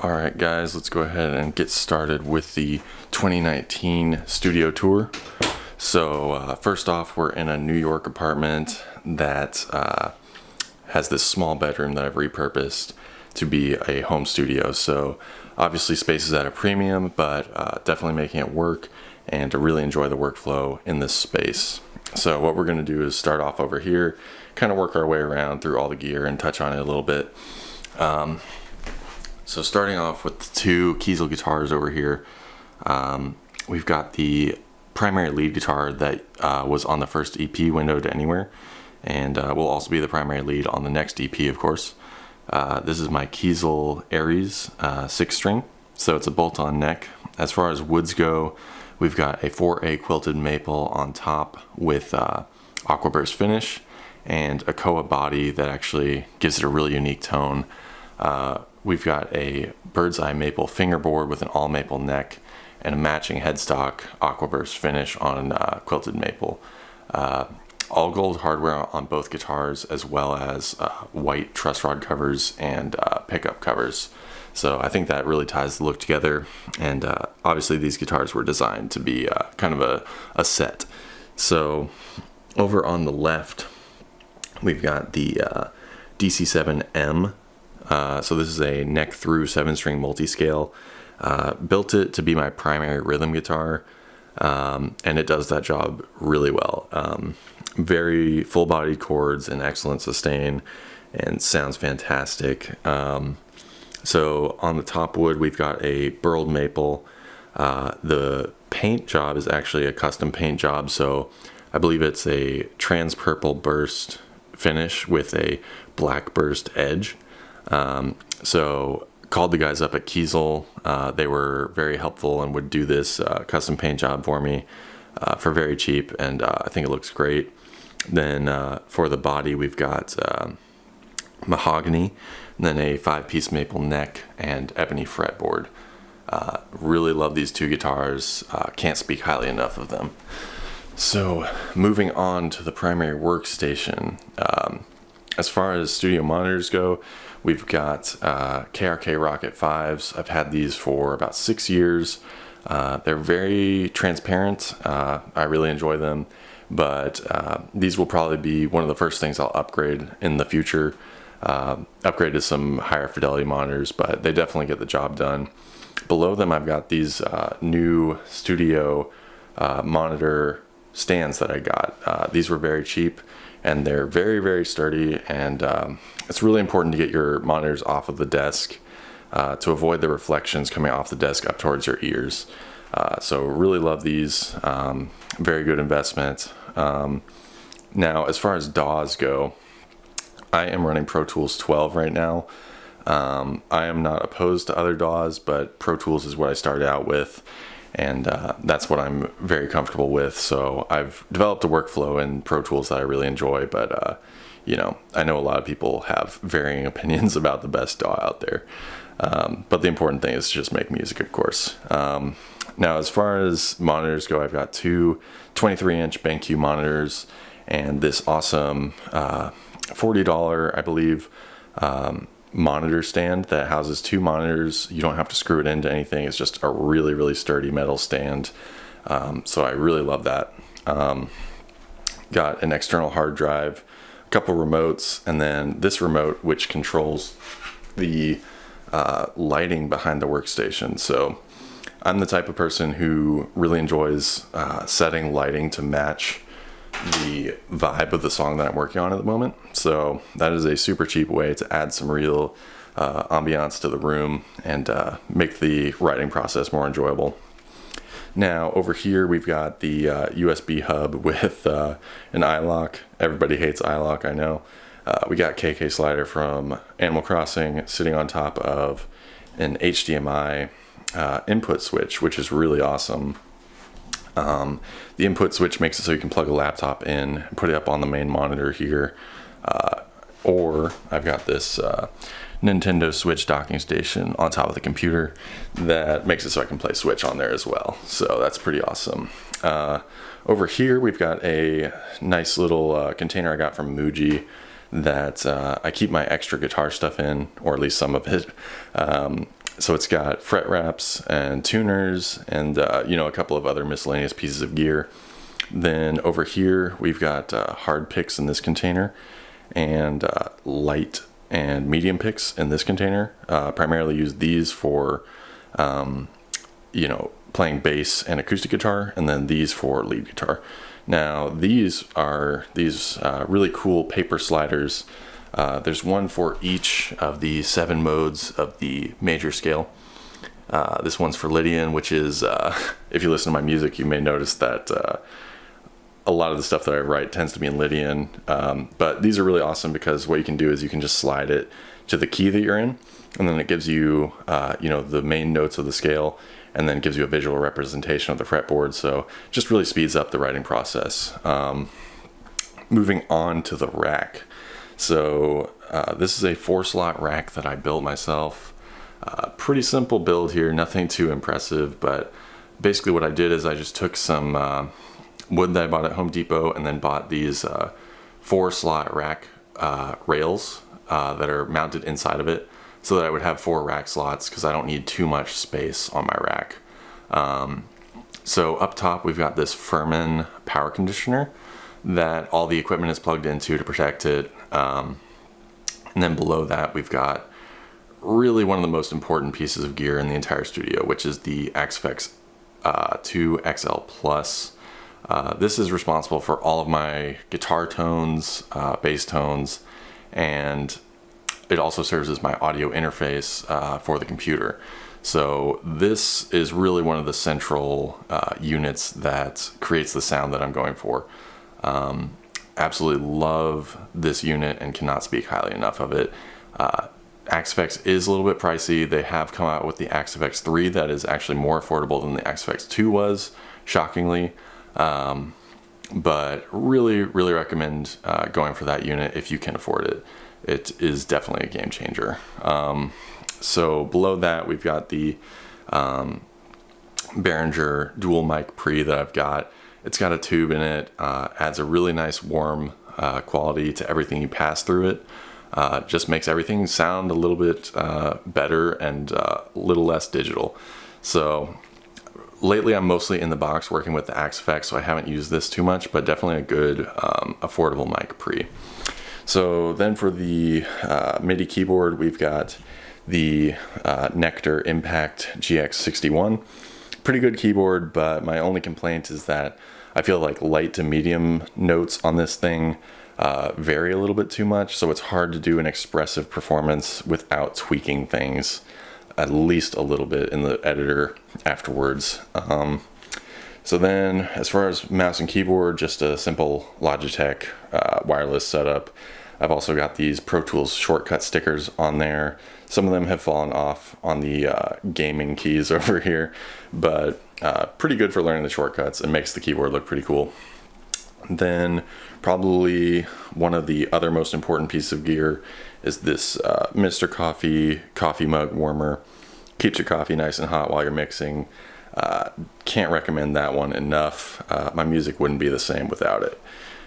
Alright guys, let's go ahead and get started with the 2019 studio tour. So first off, we're in a New York apartment that has this small bedroom that I've repurposed to be a home studio. So obviously space is at a premium, but definitely making it work and to really enjoy the workflow in this space. So what we're going to do is start off over here, kind of work our way around through all the gear and touch on it a little bit. So starting off with the two Kiesel guitars over here, we've got the primary lead guitar that was on the first EP, Window to Anywhere, and will also be the primary lead on the next EP, of course. This is my Kiesel Aries 6-string, so it's a bolt-on neck. As far as woods go, we've got a 4A quilted maple on top with aquaburst finish and a koa body that actually gives it a really unique tone. We've got a bird's eye maple fingerboard with an all maple neck and a matching headstock aquaburst finish on quilted maple. All gold hardware on both guitars, as well as white truss rod covers and pickup covers. So I think that really ties the look together, and obviously these guitars were designed to be kind of a set. So over on the left, we've got the DC7M. So this is a neck through 7-string multi-scale. Built it to be my primary rhythm guitar, and it does that job really well. Very full-bodied chords and excellent sustain, and sounds fantastic. So on the top wood, we've got a burled maple. The paint job is actually a custom paint job, so I believe it's a trans purple burst finish with a black burst edge. So called the guys up at Kiesel. They were very helpful and would do this custom paint job for me for very cheap, and I think it looks great. Then for the body, we've got mahogany, and then a 5-piece maple neck and ebony fretboard. Really love these two guitars. Can't speak highly enough of them. So moving on to the primary workstation. As far as studio monitors go, we've got KRK Rocket 5s. I've had these for about 6 years. They're very transparent. I really enjoy them, but these will probably be one of the first things I'll upgrade in the future. Upgrade to some higher fidelity monitors, but they definitely get the job done. Below them, I've got these new studio monitor stands that I got. These were very cheap, and they're very, very sturdy, and it's really important to get your monitors off of the desk to avoid the reflections coming off the desk up towards your ears. So really love these. Very good investment. Now, as far as DAWs go, I am running Pro Tools 12 right now. I am not opposed to other DAWs, but Pro Tools is what I started out with, and that's what I'm very comfortable with. So I've developed a workflow in Pro Tools that I really enjoy, but I know a lot of people have varying opinions about the best DAW out there. But the important thing is to just make music, of course. Now, as far as monitors go, I've got two 23-inch BenQ monitors and this awesome $40, I believe, monitor stand that houses two monitors. You don't have to screw it into anything. It's just a really, really sturdy metal stand. So I really love that. Got an external hard drive, a couple remotes, and then this remote which controls the lighting behind the workstation. So I'm the type of person who really enjoys setting lighting to match the vibe of the song that I'm working on at the moment. So that is a super cheap way to add some real ambiance to the room and make the writing process more enjoyable. Now over here we've got the USB hub with an iLok. Everybody hates iLok, I know. We got KK Slider from Animal Crossing sitting on top of an HDMI input switch, which is really awesome. The input switch makes it so you can plug a laptop in and put it up on the main monitor here. Or I've got this Nintendo Switch docking station on top of the computer that makes it so I can play Switch on there as well. So that's pretty awesome. Over here we've got a nice little container I got from Muji that I keep my extra guitar stuff in, or at least some of it. So it's got fret wraps and tuners and, a couple of other miscellaneous pieces of gear. Then over here, we've got hard picks in this container and light and medium picks in this container. Primarily use these for, playing bass and acoustic guitar, and then these for lead guitar. Now, these are these really cool paper sliders. There's one for each of the 7 modes of the major scale. This one's for Lydian, which is, if you listen to my music, you may notice that a lot of the stuff that I write tends to be in Lydian. But these are really awesome because what you can do is you can just slide it to the key that you're in, and then it gives you, the main notes of the scale, and then gives you a visual representation of the fretboard. So just really speeds up the writing process. Moving on to the rack. So this is a 4-slot rack that I built myself. Pretty simple build here, nothing too impressive, but basically what I did is I just took some wood that I bought at Home Depot and then bought these 4-slot rack rails that are mounted inside of it so that I would have 4 rack slots because I don't need too much space on my rack. So up top we've got this Furman power conditioner that all the equipment is plugged into to protect it. And then below that we've got really one of the most important pieces of gear in the entire studio, which is the Axe-Fx 2 XL Plus. This is responsible for all of my guitar tones, bass tones, and it also serves as my audio interface for the computer. So this is really one of the central units that creates the sound that I'm going for. Absolutely love this unit and cannot speak highly enough of it. Axe-Fx is a little bit pricey. They have come out with the Axe-Fx 3 that is actually more affordable than the Axe-Fx 2 was, shockingly. But really recommend going for that unit if you can afford it. It is definitely a game changer. So below that we've got the Behringer dual mic pre that I've got. It's got a tube in it, adds a really nice warm quality to everything you pass through it. Just makes everything sound a little bit better and a little less digital. So lately I'm mostly in the box working with the Axe-Fx, so I haven't used this too much, but definitely a good affordable mic pre. So then for the MIDI keyboard, we've got the Nectar Impact GX61. Pretty good keyboard, but my only complaint is that I feel like light to medium notes on this thing vary a little bit too much, so it's hard to do an expressive performance without tweaking things at least a little bit in the editor afterwards. So then as far as mouse and keyboard, just a simple Logitech wireless setup. I've also got these Pro Tools shortcut stickers on there. Some of them have fallen off on the gaming keys over here, but pretty good for learning the shortcuts and makes the keyboard look pretty cool. Then probably one of the other most important pieces of gear is this Mr. coffee mug warmer. Keeps your coffee nice and hot while you're mixing. Can't recommend that one enough. My music wouldn't be the same without it.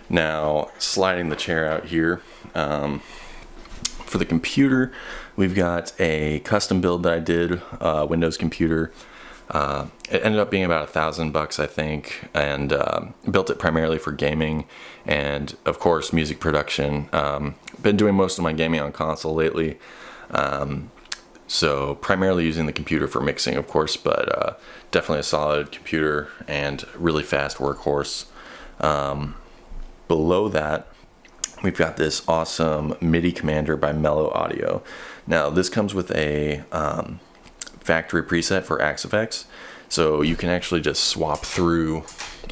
Now, sliding the chair out here, for the computer, we've got a custom build that I did, Windows computer. It ended up being about $1,000, I think, and built it primarily for gaming and, of course, music production. Been doing most of my gaming on console lately, so primarily using the computer for mixing, of course, but definitely a solid computer and really fast workhorse. Below that, we've got this awesome MIDI commander by Mellow Audio. Now, this comes with a factory preset for Axe-Fx, so you can actually just swap through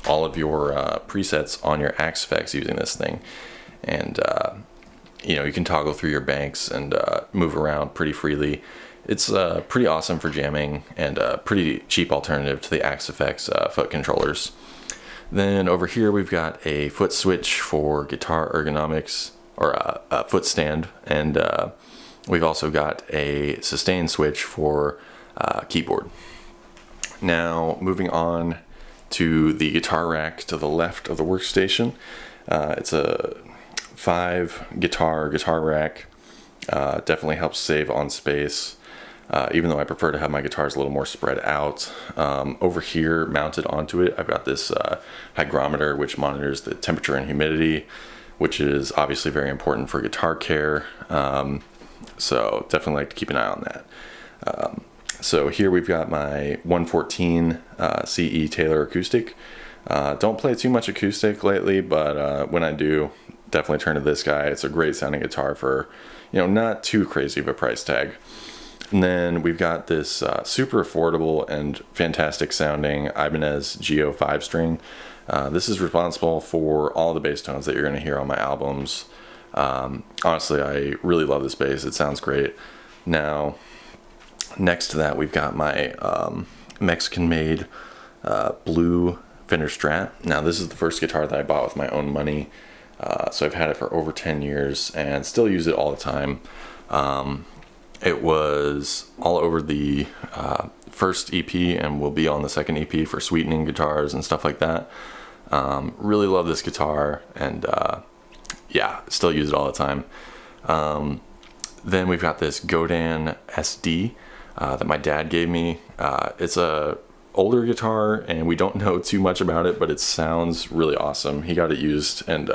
all of your presets on your Axe-Fx using this thing, and you can toggle through your banks and move around pretty freely. It's pretty awesome for jamming and a pretty cheap alternative to the Axe-Fx foot controllers. Then over here we've got a foot switch for guitar ergonomics, or a foot stand, and we've also got a sustain switch for keyboard. Now moving on to the guitar rack to the left of the workstation. It's a 5 guitar rack. Definitely helps save on space. even though I prefer to have my guitars a little more spread out. Over here, mounted onto it, I've got this hygrometer, which monitors the temperature and humidity, which is obviously very important for guitar care. So definitely like to keep an eye on that. So here we've got my 114 CE Taylor acoustic. Don't play too much acoustic lately, but when I do, definitely turn to this guy. It's a great sounding guitar for, not too crazy of a price tag. And then we've got this super affordable and fantastic sounding Ibanez Geo 5-string. This is responsible for all the bass tones that you're going to hear on my albums. Honestly, I really love this bass. It sounds great. Now, next to that, we've got my Mexican-made blue Fender Strat. Now, this is the first guitar that I bought with my own money. So I've had it for over 10 years and still use it all the time. It was all over the first EP and will be on the second EP for sweetening guitars and stuff like that. Really love this guitar, and yeah, still use it all the time. Then we've got this Godin SD that my dad gave me. It's a older guitar and we don't know too much about it, but it sounds really awesome. He got it used and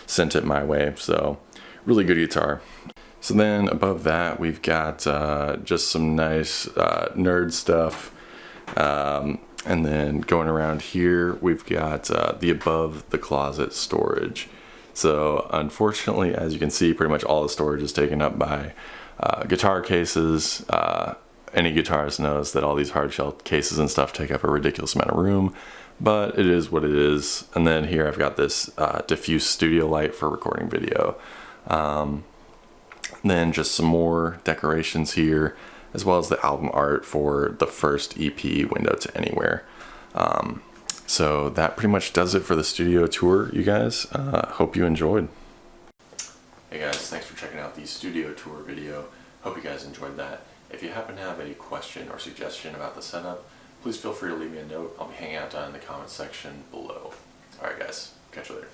sent it my way, so really good guitar. So then above that, we've got just some nice nerd stuff. And then going around here, we've got the above the closet storage. So unfortunately, as you can see, pretty much all the storage is taken up by guitar cases. Any guitarist knows that all these hard shell cases and stuff take up a ridiculous amount of room, but it is what it is. And then here I've got this diffuse studio light for recording video. Then just some more decorations here, as well as the album art for the first EP, Window to Anywhere. So that pretty much does it for the studio tour, you guys. Hope you enjoyed. Hey guys, thanks for checking out the studio tour video. Hope you guys enjoyed that. If you happen to have any question or suggestion about the setup, please feel free to leave me a note. I'll be hanging out down in the comments section below. Alright guys, catch you later.